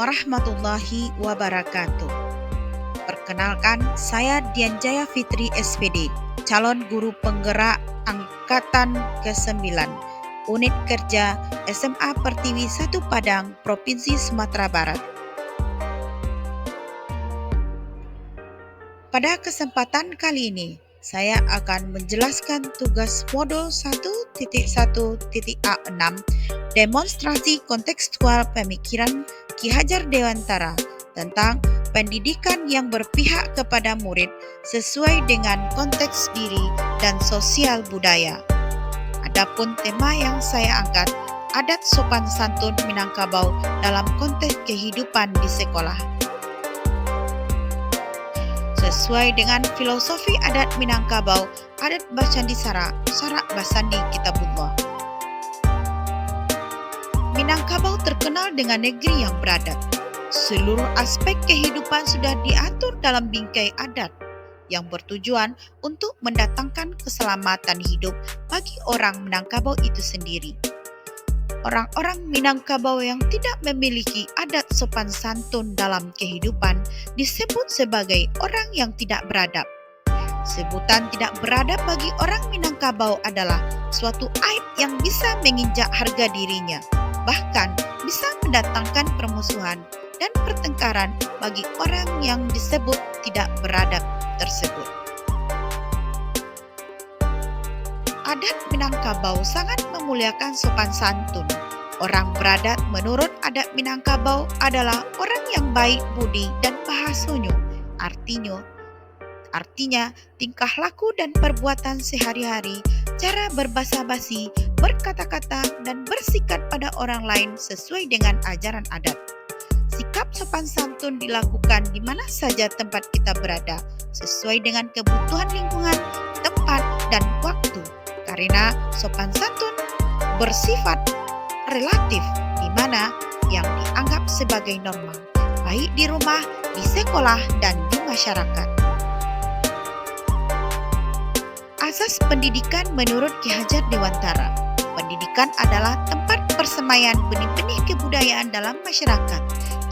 warahmatullahi wabarakatuh. Perkenalkan, saya Dian Jaya Fitri SPD, calon guru penggerak Angkatan ke-9, Unit Kerja SMA Pertiwi 1 Padang, Provinsi Sumatera Barat. Pada kesempatan kali ini, saya akan menjelaskan tugas modul 1.1.A6 demonstrasi kontekstual pemikiran Ki Hajar Dewantara tentang pendidikan yang berpihak kepada murid sesuai dengan konteks diri dan sosial budaya. Adapun tema yang saya angkat, adat sopan santun Minangkabau dalam konteks kehidupan di sekolah. Sesuai dengan filosofi adat Minangkabau, adat Basandi Sara, Sara Basandi Kitabullah. Minangkabau terkenal dengan negeri yang beradat. Seluruh aspek kehidupan sudah diatur dalam bingkai adat yang bertujuan untuk mendatangkan keselamatan hidup bagi orang Minangkabau itu sendiri. Orang-orang Minangkabau yang tidak memiliki adat sopan santun dalam kehidupan disebut sebagai orang yang tidak beradab. Sebutan tidak beradab bagi orang Minangkabau adalah suatu aib yang bisa menginjak harga dirinya, bahkan bisa mendatangkan permusuhan dan pertengkaran bagi orang yang disebut tidak beradab tersebut. Adat Minangkabau sangat memuliakan sopan santun. Orang beradab menurut adat Minangkabau adalah orang yang baik budi dan bahasanya. Artinya, tingkah laku dan perbuatan sehari-hari, cara berbahasa basi, berkata-kata, dan bersikap pada orang lain sesuai dengan ajaran adat. Sikap sopan santun dilakukan di mana saja tempat kita berada, sesuai dengan kebutuhan lingkungan, tempat, dan waktu. Karena sopan santun bersifat relatif, di mana yang dianggap sebagai normal, baik di rumah, di sekolah, dan di masyarakat. Asas pendidikan menurut Ki Hajar Dewantara. Pendidikan adalah tempat persemaian benih-benih kebudayaan dalam masyarakat.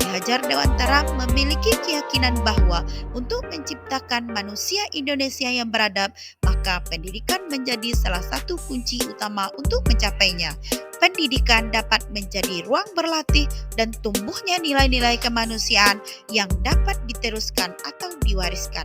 Ki Hajar Dewantara memiliki keyakinan bahwa untuk menciptakan manusia Indonesia yang beradab, maka pendidikan menjadi salah satu kunci utama untuk mencapainya. Pendidikan dapat menjadi ruang berlatih dan tumbuhnya nilai-nilai kemanusiaan yang dapat diteruskan atau diwariskan.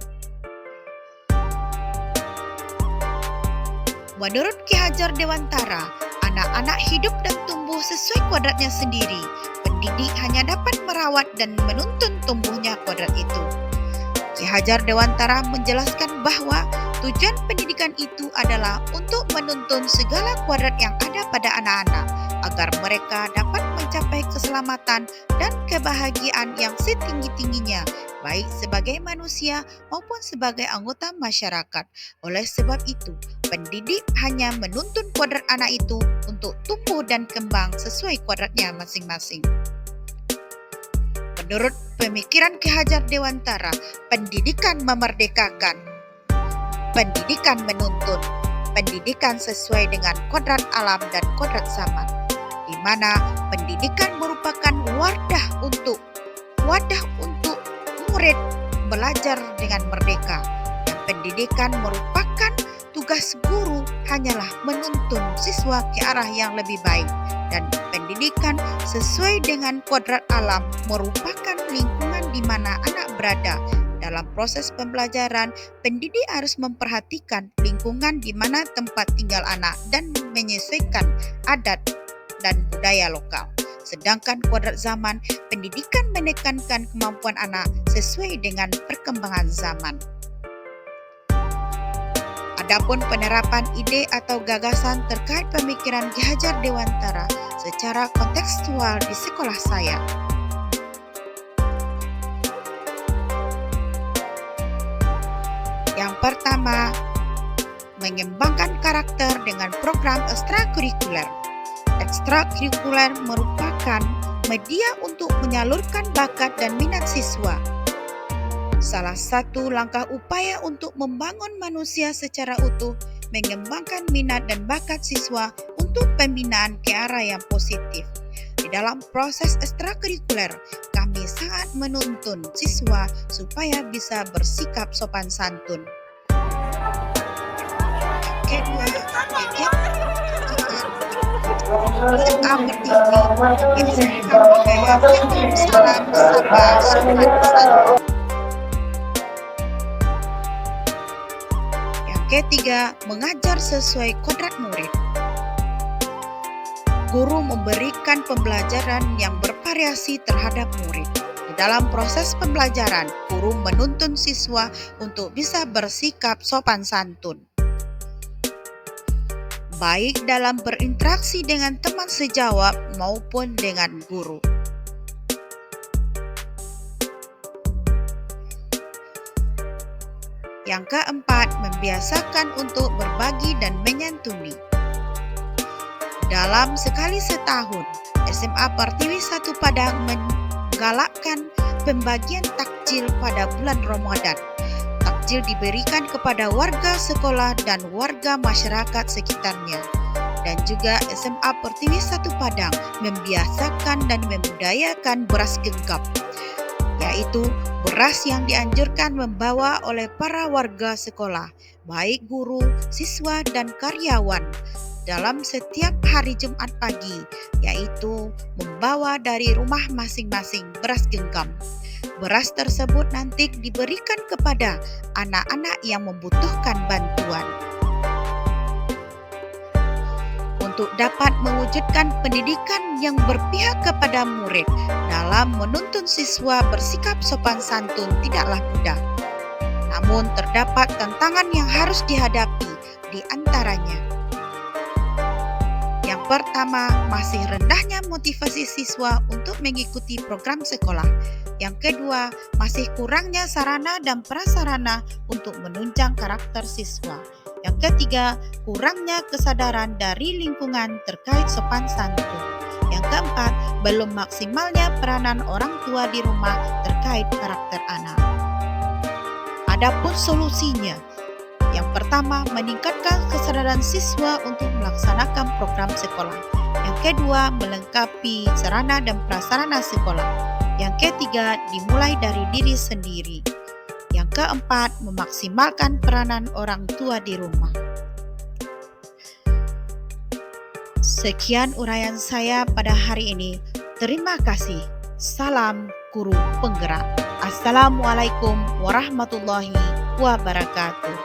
Menurut Ki Hajar Dewantara, anak-anak hidup dan tumbuh sesuai kodratnya sendiri. Pendidik hanya dapat merawat dan menuntun tumbuhnya kodrat itu. Ki Hajar Dewantara menjelaskan bahwa tujuan pendidikan itu adalah untuk menuntun segala kodrat yang ada pada anak-anak agar mereka dapat mencapai keselamatan dan kebahagiaan yang setinggi-tingginya, baik sebagai manusia maupun sebagai anggota masyarakat. Oleh sebab itu, pendidik hanya menuntun kodrat anak itu untuk tumbuh dan kembang sesuai kodratnya masing-masing. Menurut pemikiran Ki Hajar Dewantara, pendidikan memerdekakan, pendidikan menuntun, pendidikan sesuai dengan kodrat alam dan kodrat zaman, di mana pendidikan merupakan wadah untuk murid belajar dengan merdeka, dan pendidikan merupakan tugas guru hanyalah menuntun siswa ke arah yang lebih baik, dan pendidikan sesuai dengan kodrat alam merupakan lingkungan di mana anak berada. Dalam proses pembelajaran, pendidik harus memperhatikan lingkungan di mana tempat tinggal anak dan menyesuaikan adat dan budaya lokal. Sedangkan kodrat zaman, pendidikan menekankan kemampuan anak sesuai dengan perkembangan zaman. Adapun penerapan ide atau gagasan terkait pemikiran Ki Hajar Dewantara secara kontekstual di sekolah saya. Yang pertama, mengembangkan karakter dengan program ekstrakurikuler. Ekstrakurikuler merupakan media untuk menyalurkan bakat dan minat siswa. Salah satu langkah upaya untuk membangun manusia secara utuh, mengembangkan minat dan bakat siswa untuk pembinaan ke arah yang positif. Di dalam proses ekstrakurikuler, kami sangat menuntun siswa supaya bisa bersikap sopan santun. Kedua, kegiatan SMA Pertiwi biasakan mengajarkan salam sapa sopan santun. Yang ketiga, mengajar sesuai kodrat murid. Guru memberikan pembelajaran yang bervariasi terhadap murid. Di dalam proses pembelajaran, guru menuntun siswa untuk bisa bersikap sopan santun, baik dalam berinteraksi dengan teman sejawat maupun dengan guru. Yang keempat, membiasakan untuk berbagi dan menyantuni. Dalam sekali setahun, SMA Pertiwi 1 Padang menggalakkan pembagian takjil pada bulan Ramadan. Takjil diberikan kepada warga sekolah dan warga masyarakat sekitarnya. Dan juga SMA Pertiwi 1 Padang membiasakan dan membudayakan beras genggam, yaitu beras yang dianjurkan membawa oleh para warga sekolah, baik guru, siswa, dan karyawan, dalam setiap hari Jumat pagi, yaitu membawa dari rumah masing-masing beras genggam. Beras tersebut nanti diberikan kepada anak-anak yang membutuhkan bantuan. Untuk dapat mewujudkan pendidikan yang berpihak kepada murid dalam menuntun siswa bersikap sopan santun tidaklah mudah. Namun terdapat tantangan yang harus dihadapi, di antaranya: yang pertama, masih rendahnya motivasi siswa untuk mengikuti program sekolah. Yang kedua, masih kurangnya sarana dan prasarana untuk menunjang karakter siswa. Yang ketiga, kurangnya kesadaran dari lingkungan terkait sopan santun. Yang keempat, belum maksimalnya peranan orang tua di rumah terkait karakter anak. Adapun solusinya, yang pertama, meningkatkan kesadaran siswa untuk melaksanakan program sekolah. Yang kedua, melengkapi sarana dan prasarana sekolah. Yang ketiga, dimulai dari diri sendiri. Yang keempat, memaksimalkan peranan orang tua di rumah. Sekian uraian saya pada hari ini. Terima kasih. Salam Guru Penggerak. Assalamualaikum warahmatullahi wabarakatuh.